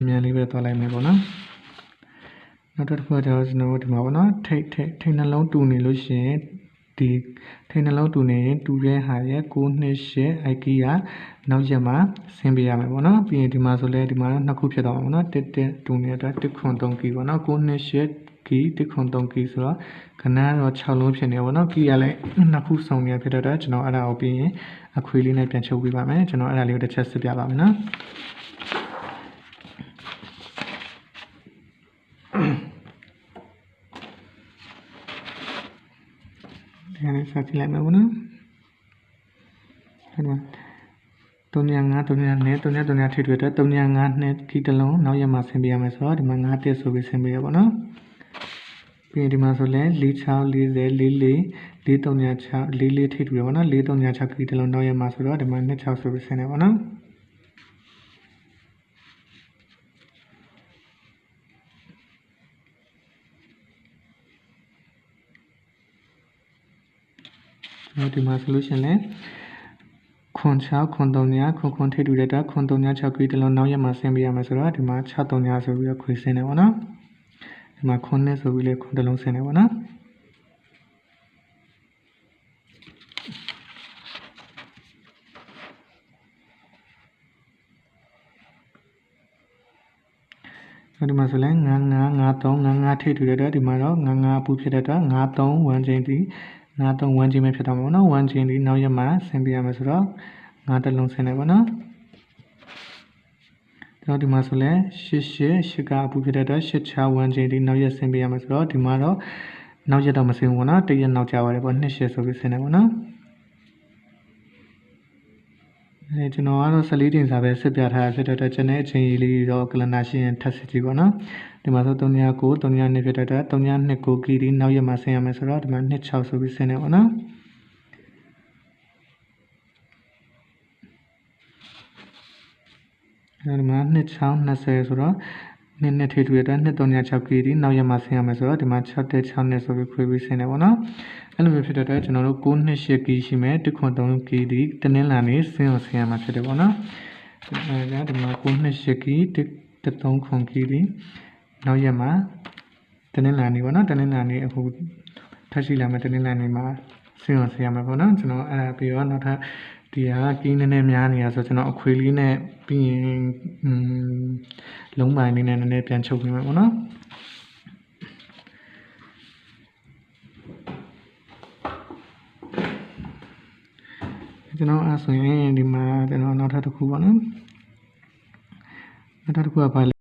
မြန်လေးပဲသွားလိုက်မယ်ပေါ့နော်နောက်တစ်ခုကကျွန်တော်ဒီမှာပေါ့နော်ထိတ်နှလုံးတူနေလို့ရှိရင်ဒီထိတ်နှလုံးတူနေရင်တူတဲ့ဟာရဲ့928 IKEA နောက်ရက်မှာဆင်းပေးရမယ်ပေါ့နော်ပြီးရင်ဒီမှာဆိုလဲဒီမှာနှစ်ခုဖြစ်သွားမှာပေါ့နော်1တူနေတဲ့အတွက်1.3 kg ပေါ့နော်928 kg 1.3 kg ဆိုတော့ခဏတော့6လုံးဖြစ်နေပေါ့နော် kg ကလည်းနှစ်ခုစုံနေဖြစ်တဲ့အတွက်ကျွန်တော်အဲ့ဒါကိုပြီးရင်အခွေလေးနဲ့ပြန်ချုပ်ပေးပါမယ်ကျွန်တော်အဲ့ဒါလေးကိုတစ်ချက်စစ်ပြပါမယ်နော်ဒီနေ့စကြည့်လိုက်မယ်ပေါ့နော်ဟုတ်ပါ305နဲ့3ထိတွေ့တဲ့305နဲ့ခီးတစ်လုံးနောက်ရက်မှာဆင်းပေးရမယ်ဆိုတော့ဒီမှာ9တက်ဆိုပြီးဆင်းပေးရပါတော့ပြီးရင်ဒီမှာဆိုလဲ4640 44 436 44ထိတွေ့ရပါတော့436ခီးတစ်လုံးနောက်ရက်မှာဆိုတော့ဒီမှာ26ဆိုပြီးဆင်းနေပါတော့ဒီမှာဆိုလို့ရှိရင်လဲခွန်3ထိတူတဲ့အတွက်ခွန်306ခရီးတလုံးနောက်ရက်မှာဆင်းပေးရမယ်ဆိုတော့ဒီမှာ639ဆိုပြီးတော့ခွေဆင်းနေပါတော့ဒီမှာခွန်နဲ့ဆိုပြီးလေခွန်တလုံးဆင်းနေပါတော့ဒီမှာဆိုလဲ9553ထိတူတဲ့အတွက်ဒီမှာတော့95အပူဖြစ်တဲ့အတွက်93 1ချိန်ဒီ93 1ချိန်ပဲဖြစ်သွားမှာပေါ့နော်1ချိန်ဒီနောက်ရက်မှာဆင်းပေးရမယ်ဆိုတော့9တလုံးဆင်းနေပါတော့ဒီမှာဆိုလဲ88ကအပူဖြစ်တဲ့အတွက်86 1ချိန်ဒီနောက်ရက်ဆင်းပေးရမယ်ဆိုတော့ဒီမှာတော့နောက်ရက်တော့မဆင်းဘူးပေါ့နော်တရက်နောက်ကြပါတယ်ပေါ့28ဆိုပြီးဆင်းနေပါတော့ကျွန်တော်ကတော့14တင်စာပဲစစ်ပြထားတာဖြစ်တဲ့အတွက်ကျွန်တဲ့အချိန်ကြီးလေးတော့ကလန်နာရှင်းထပ်စစ်ကြည့်ပါနော်ဒီမှာဆို309 302ဖြစ်တဲ့အတွက်329 kg နောက်ရက်မှာဆင်းရမယ်ဆိုတော့ဒီမှာ26ဆိုပြီးဆင်းနေပါနော်ဒီမှာ2620ဆိုတော့နှစ်ထိတွေ့တဲ့236 kg နောက်ရက်မှာဆင်းရမယ်ဆိုတော့ဒီမှာ6.6နဲ့ဆိုပြီးခွေပြီးဆင်းနေပါတော့အဲ့လိုမျိုးဖြစ်တဲ့အတွက်ကျွန်တော်တို့928 kg ရှိမယ်1.3 kg တနင်္လာနေ့ဆင်းရမှာဖြစ်တယ်ပေါ့နော်ဒီမှာ928 kg 1.3 kg နောက်ရက်မှာတနင်္လာနေ့ပေါ့နော်တနင်္လာနေ့အခုထပ်ရှိလာမယ်တနင်္လာနေ့မှာဆင်းရမှာပေါ့နော်ကျွန်တော်အဲ့ဒါပြီးတော့နောက်ထပ်ဒီဟာကင်းနေများနေရဆိုကျွန်တော်အခွေလေးနဲ့ပြီးရင်လုံးပိုင်းလေးနဲ့နည်းနည်းပြန်ချုပ်ပေးမယ်ပေါ့နော်ကျွန်တော်အဲ့ဆိုရင်ဒီမှာကျွန်တော်နောက်ထပ်တစ်ခုပေါ့နော်နောက်ထပ်တစ်ခုကဘာလဲ